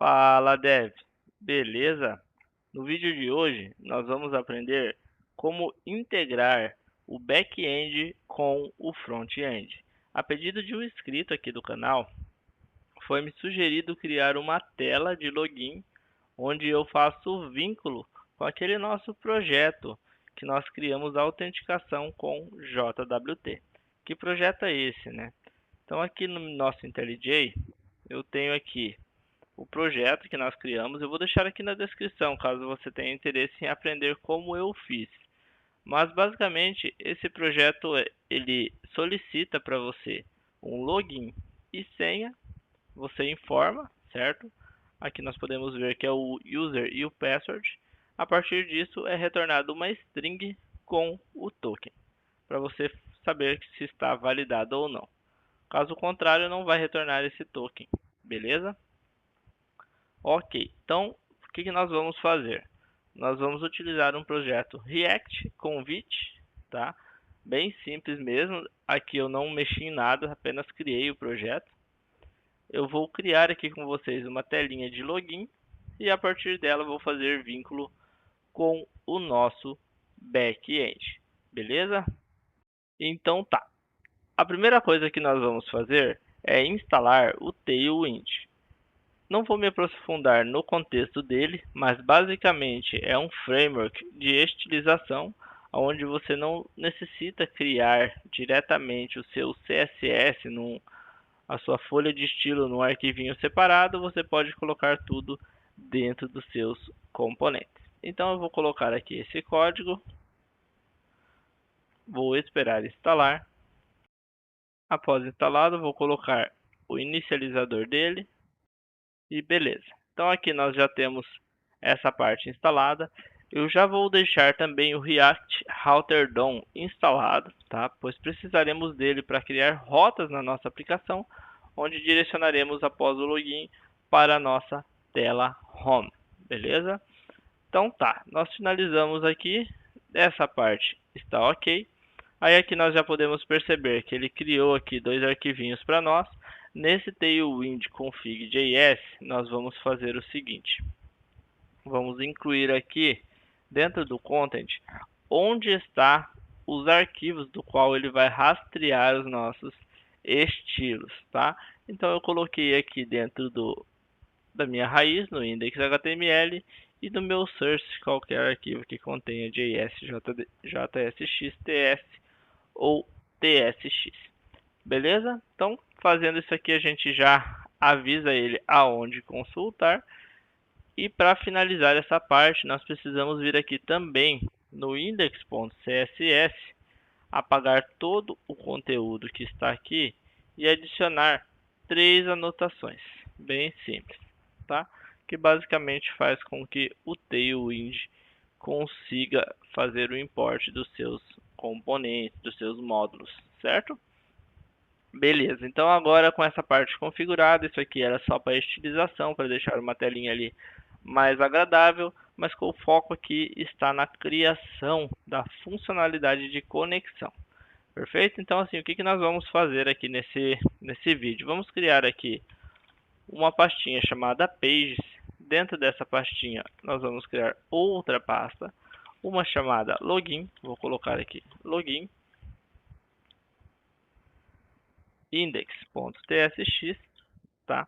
Fala, Dev. Beleza? No vídeo de hoje, nós vamos aprender como integrar o back-end com o front-end. A pedido de um inscrito aqui do canal, foi-me sugerido criar uma tela de login onde eu faço o vínculo com aquele nosso projeto que nós criamos a autenticação com JWT. Que projeto é esse, né? Então, aqui no nosso IntelliJ, eu tenho aqui o projeto que nós criamos. Eu vou deixar aqui na descrição, caso você tenha interesse em aprender como eu fiz. Mas basicamente esse projeto ele solicita para você um login e senha, você informa, certo? Aqui nós podemos ver que é o user e o password. A partir disso é retornado uma string com o token, para você saber se está validado ou não. Caso contrário, não vai retornar esse token, beleza? Ok, então o que nós vamos fazer? Nós vamos utilizar um projeto React Convite, tá? Bem simples mesmo. Aqui eu não mexi em nada, apenas criei o projeto. Eu vou criar aqui com vocês uma telinha de login e a partir dela vou fazer vínculo com o nosso back-end, beleza? Então tá. A primeira coisa que nós vamos fazer é instalar o Tailwind. Não vou me aprofundar no contexto dele, mas basicamente é um framework de estilização onde você não necessita criar diretamente o seu CSS, a sua folha de estilo num arquivinho separado. Você pode colocar tudo dentro dos seus componentes. Então eu vou colocar aqui esse código, vou esperar instalar. Após instalado, vou colocar o inicializador dele. E beleza. Então aqui nós já temos essa parte instalada. Eu já vou deixar também o React Router DOM instalado, tá? Pois precisaremos dele para criar rotas na nossa aplicação, onde direcionaremos após o login para a nossa tela home, beleza? Então tá, nós finalizamos aqui. Essa parte está ok. Aí aqui nós já podemos perceber que ele criou aqui dois arquivinhos para nós. Nesse Tailwind config.js, nós vamos fazer o seguinte. Vamos incluir aqui, dentro do content, onde está os arquivos do qual ele vai rastrear os nossos estilos, tá? Então eu coloquei aqui dentro da minha raiz, no index.html, e do meu source, qualquer arquivo que contenha JS, JSX, TS ou TSX. Beleza? Então, fazendo isso aqui, a gente já avisa ele aonde consultar. E para finalizar essa parte, nós precisamos vir aqui também no index.css, apagar todo o conteúdo que está aqui e adicionar 3 anotações, bem simples, tá? Que basicamente faz com que o Tailwind consiga fazer o import dos seus componentes, dos seus módulos, certo? Beleza, então agora com essa parte configurada, isso aqui era só para estilização, para deixar uma telinha ali mais agradável, mas com o foco aqui está na criação da funcionalidade de conexão. Perfeito? Então assim, o que nós vamos fazer aqui nesse vídeo? Vamos criar aqui uma pastinha chamada Pages. Dentro dessa pastinha nós vamos criar outra pasta, uma chamada Login. Vou colocar aqui Login. Index.tsx, tá?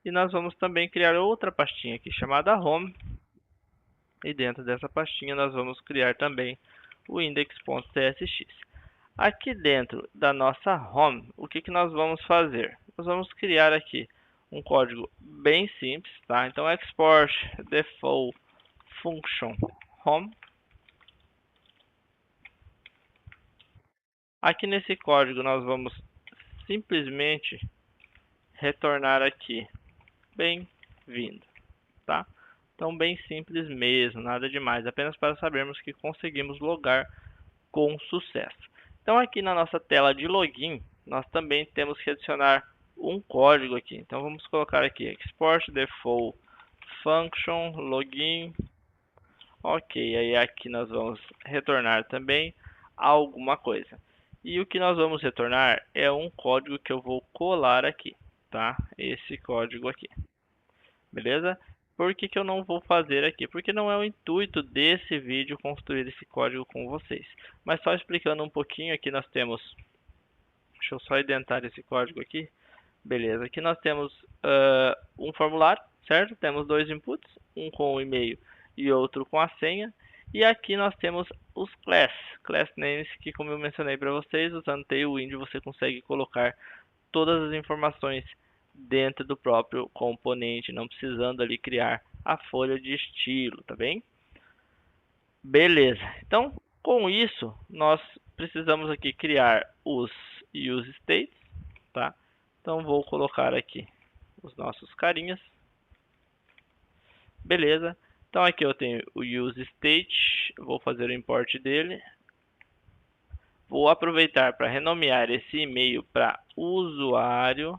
E nós vamos também criar outra pastinha aqui chamada Home. E dentro dessa pastinha nós vamos criar também o index.tsx. Aqui dentro da nossa home, o que nós vamos fazer? Nós vamos criar aqui um código bem simples, tá? Então export default function home. Aqui nesse código nós vamos simplesmente retornar aqui bem-vindo, tá? Então bem simples mesmo, nada demais, apenas para sabermos que conseguimos logar com sucesso. Então aqui na nossa tela de login, nós também temos que adicionar um código aqui. Então vamos colocar aqui export default function login. Ok, aí aqui nós vamos retornar também alguma coisa. E o que nós vamos retornar é um código que eu vou colar aqui, tá? Esse código aqui. beleza? Por que eu não vou fazer aqui? Porque não é o intuito desse vídeo construir esse código com vocês. Mas só explicando um pouquinho, aqui nós temos... Deixa eu só indentar esse código aqui. Beleza, aqui nós temos um formulário, certo? Temos dois inputs, um com o e-mail e outro com a senha. E aqui nós temos os class names, que como eu mencionei para vocês, usando Tailwind você consegue colocar todas as informações dentro do próprio componente, não precisando ali criar a folha de estilo, tá bem? Beleza, então com isso nós precisamos aqui criar os use states, tá? Então vou colocar aqui os nossos carinhas. Beleza. Então aqui eu tenho o use state, vou fazer o import dele. Vou aproveitar para renomear esse e-mail para usuário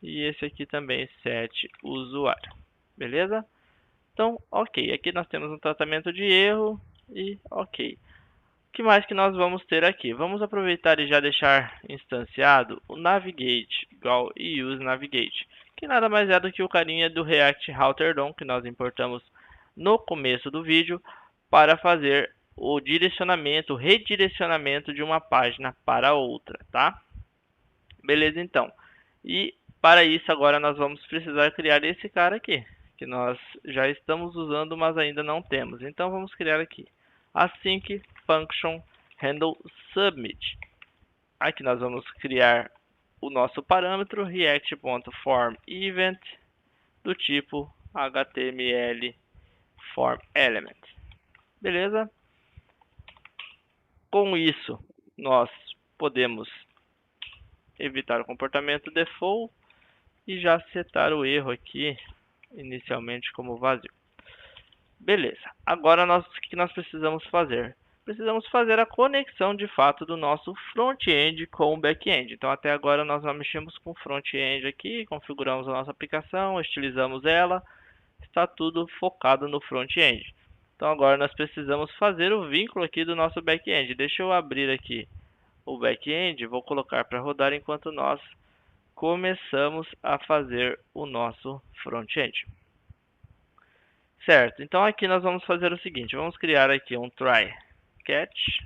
e esse aqui também set usuário. Beleza? Então, ok. Aqui nós temos um tratamento de erro e ok. O que mais que nós vamos ter aqui? Vamos aproveitar e já deixar instanciado o navigate igual e use navigate, que nada mais é do que o carinha do React Router DOM que nós importamos no começo do vídeo para fazer o direcionamento, o redirecionamento de uma página para outra, tá? Beleza, então. E para isso agora nós vamos precisar criar esse cara aqui, que nós já estamos usando, mas ainda não temos. Então vamos criar aqui async function handle submit. Aqui nós vamos criar o nosso parâmetro react.formEvent do tipo HTML form element. Beleza? Com isso, nós podemos evitar o comportamento default e já setar o erro aqui inicialmente como vazio. Beleza, agora o que nós precisamos fazer? Precisamos fazer a conexão de fato do nosso front-end com o back-end. Então até agora nós já mexemos com o front-end aqui, configuramos a nossa aplicação, estilizamos ela, está tudo focado no front-end. Então agora nós precisamos fazer o vínculo aqui do nosso back-end. Deixa eu abrir aqui o back-end, vou colocar para rodar enquanto nós começamos a fazer o nosso front-end. Certo, então aqui nós vamos fazer o seguinte, vamos criar aqui um try catch.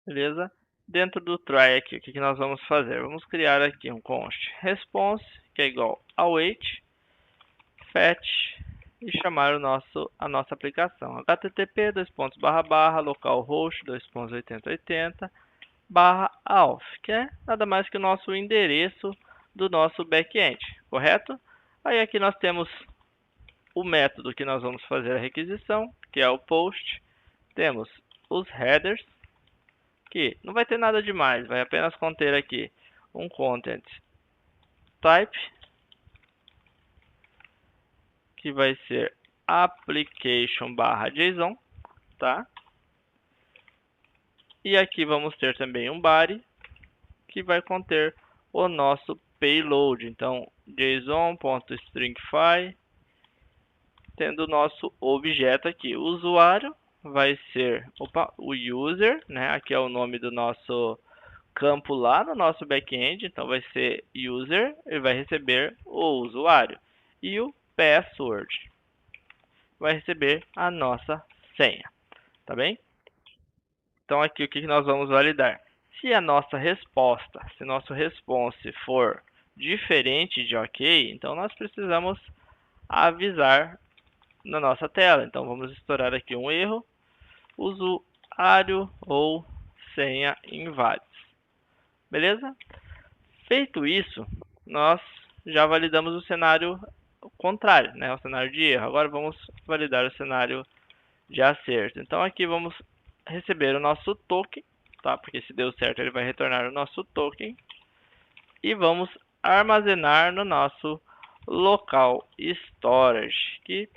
Beleza? Dentro do try aqui, o que nós vamos fazer? Vamos criar aqui um const response, que é igual ao await, fetch, e chamar a nossa aplicação. http localhost 2.8080 /auth, que é nada mais que o nosso endereço do nosso back-end, correto? Aí aqui nós temos o método que nós vamos fazer a requisição, que é o post. Temos os headers, que não vai ter nada demais, vai apenas conter aqui um content type, que vai ser application/json, tá? E aqui vamos ter também um body, que vai conter o nosso payload. Então, json.stringify, tendo o nosso objeto aqui. O usuário vai ser o user, né? Aqui é o nome do nosso campo lá no nosso back-end. Então, vai ser user, ele vai receber o usuário. E o password vai receber a nossa senha, tá bem? Então, aqui o que nós vamos validar? Se a nossa resposta, se nosso response for diferente de OK, então nós precisamos avisar na nossa tela. Então vamos estourar aqui um erro, usuário ou senha inválidos. Beleza? Feito isso, nós já validamos o cenário contrário, né? O cenário de erro. Agora vamos validar o cenário de acerto. Então aqui vamos receber o nosso token, tá? Porque se deu certo ele vai retornar o nosso token. E vamos armazenar no nosso local storage, que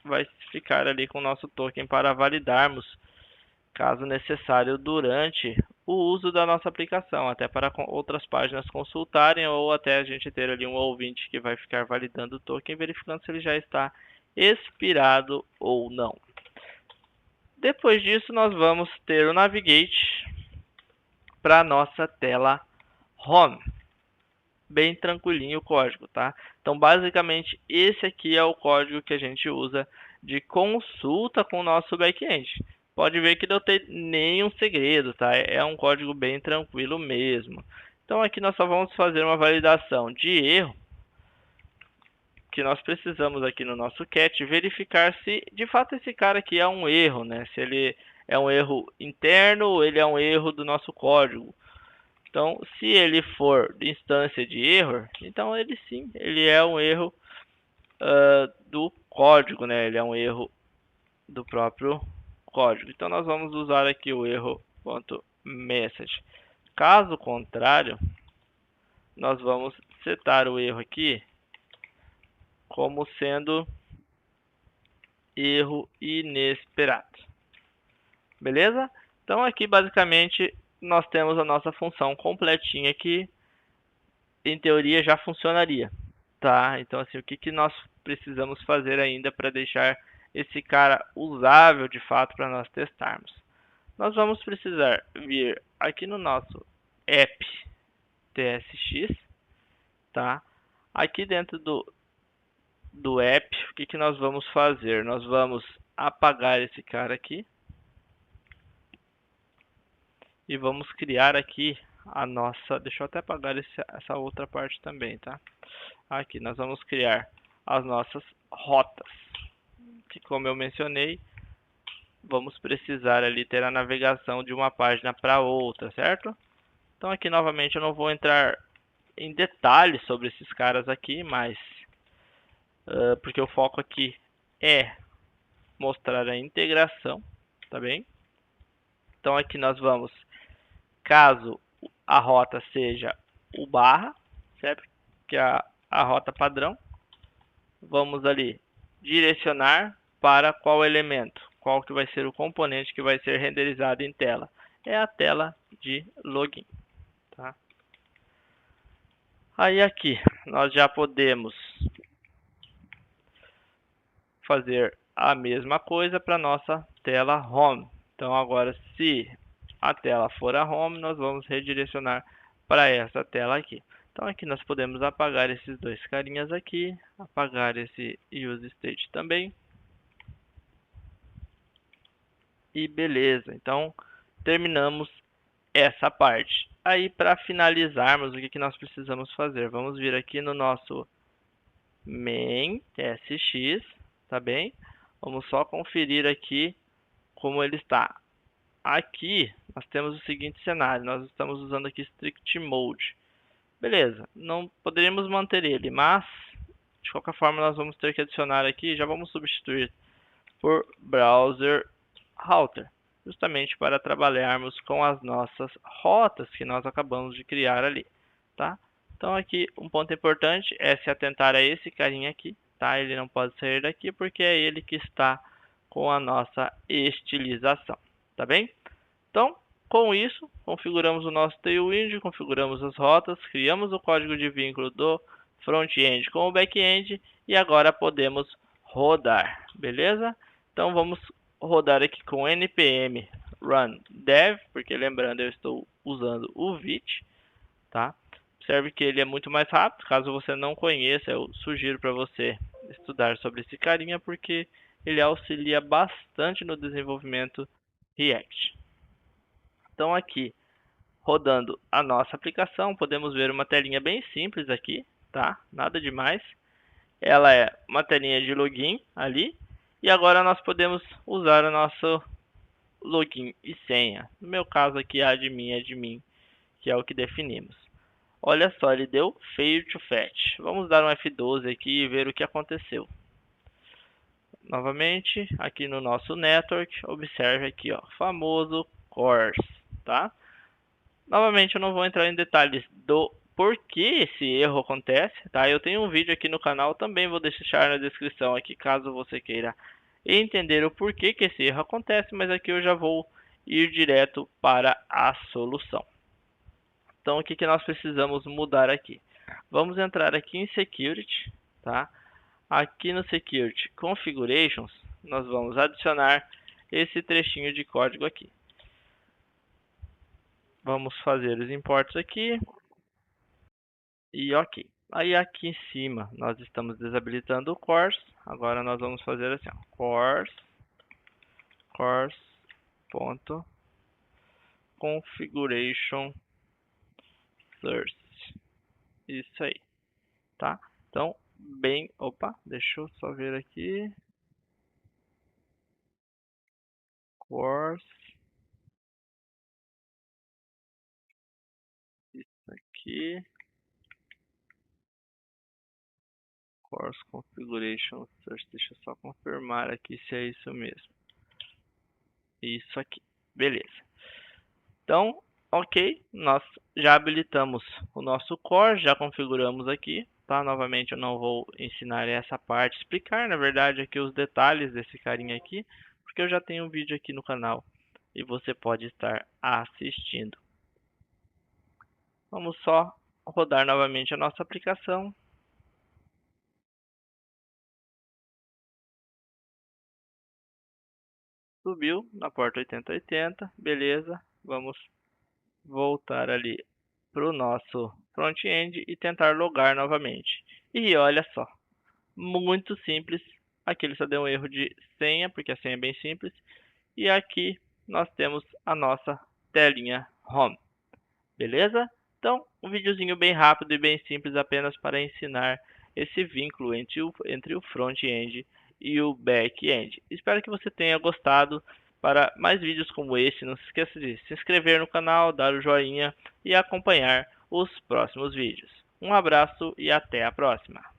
vai ficar ali com o nosso token para validarmos, caso necessário, durante o uso da nossa aplicação, até para outras páginas consultarem ou até a gente ter ali um ouvinte que vai ficar validando o token, verificando se ele já está expirado ou não. Depois disso, nós vamos ter o navigate, para a nossa tela Home. Bem tranquilinho o código, tá? Então, basicamente, esse aqui é o código que a gente usa de consulta com o nosso back-end. Pode ver que não tem nenhum segredo, tá? É um código bem tranquilo mesmo. Então, aqui nós só vamos fazer uma validação de erro, que nós precisamos aqui no nosso cat verificar se de fato esse cara aqui é um erro, né? Se ele é um erro interno ou ele é um erro do nosso código. Então, se ele for de instância de erro, então ele sim, ele é um erro do código, né? Ele é um erro do próprio código. Então, nós vamos usar aqui o erro.message. Caso contrário, nós vamos setar o erro aqui como sendo erro inesperado. Beleza? Então, aqui basicamente nós temos a nossa função completinha aqui. Em teoria já funcionaria, tá? Então, assim, o que nós precisamos fazer ainda para deixar esse cara usável de fato para nós testarmos? Nós vamos precisar vir aqui no nosso app tsx, tá? Aqui dentro do app, o que nós vamos fazer? Nós vamos apagar esse cara aqui e vamos criar aqui a nossa... Deixa eu até apagar essa outra parte também, tá? Aqui nós vamos criar as nossas rotas, que como eu mencionei, vamos precisar ali ter a navegação de uma página para outra, certo? Então aqui novamente eu não vou entrar em detalhes sobre esses caras aqui, mas porque o foco aqui é mostrar a integração, tá bem? Então aqui nós vamos, caso a rota seja o barra, certo? Que é a rota padrão, vamos ali direcionar para qual elemento, qual que vai ser o componente que vai ser renderizado em tela. É a tela de login, tá? Aí aqui nós já podemos fazer a mesma coisa para nossa tela home. Então agora, se a tela for a home, nós vamos redirecionar para essa tela aqui. Então aqui nós podemos apagar esses dois carinhas aqui, apagar esse use state também. E beleza, então terminamos essa parte. Aí para finalizarmos, o que nós precisamos fazer? Vamos vir aqui no nosso main tsx, tá bem? Vamos só conferir aqui como ele está. Aqui nós temos o seguinte cenário, nós estamos usando aqui strict mode. Beleza, não poderíamos manter ele, mas de qualquer forma nós vamos ter que adicionar aqui, já vamos substituir por browser router, justamente para trabalharmos com as nossas rotas que nós acabamos de criar ali, tá? Então aqui um ponto importante é se atentar a esse carinha aqui, tá? Ele não pode sair daqui porque é ele que está com a nossa estilização, tá bem? Então, com isso, configuramos o nosso Tailwind, configuramos as rotas, criamos o código de vínculo do front-end com o back-end e agora podemos rodar, beleza? Então vamos rodar aqui com npm run dev, porque lembrando eu estou usando o Vite, tá? Observe que ele é muito mais rápido, caso você não conheça, eu sugiro para você estudar sobre esse carinha, porque ele auxilia bastante no desenvolvimento React. Então aqui, rodando a nossa aplicação, podemos ver uma telinha bem simples aqui, tá? Nada demais. Ela é uma telinha de login ali. E agora nós podemos usar o nosso login e senha. No meu caso aqui, admin, que é o que definimos. Olha só, ele deu fail to fetch. Vamos dar um F12 aqui e ver o que aconteceu. Novamente, aqui no nosso network, observe aqui, ó, famoso course, tá? Novamente, eu não vou entrar em detalhes do porquê esse erro acontece, tá? Eu tenho um vídeo aqui no canal, também vou deixar na descrição aqui, caso você queira entender o porquê que esse erro acontece, mas aqui eu já vou ir direto para a solução. Então, o que nós precisamos mudar aqui? Vamos entrar aqui em Security, tá? Aqui no Security Configurations, nós vamos adicionar esse trechinho de código aqui. Vamos fazer os imports aqui. E ok. Aí aqui em cima nós estamos desabilitando o course. Agora nós vamos fazer assim, ó, course.configuration source. Isso aí, tá? Então, deixa eu só ver aqui. Course. Isso aqui. Course configuration source. Deixa eu só confirmar aqui se é isso mesmo. Isso aqui. Beleza. Então, ok, nós já habilitamos o nosso core, já configuramos aqui, tá? Novamente eu não vou ensinar essa parte, explicar na verdade aqui os detalhes desse carinha aqui, porque eu já tenho um vídeo aqui no canal e você pode estar assistindo. Vamos só rodar novamente a nossa aplicação. Subiu na porta 8080, beleza, vamos voltar ali para o nosso front-end e tentar logar novamente. E olha só, muito simples. Aqui ele só deu um erro de senha, porque a senha é bem simples. E aqui nós temos a nossa telinha Home. Beleza? Então, um videozinho bem rápido e bem simples apenas para ensinar esse vínculo entre o front-end e o back-end. Espero que você tenha gostado. Para mais vídeos como esse, não se esqueça de se inscrever no canal, dar o joinha e acompanhar os próximos vídeos. Um abraço e até a próxima!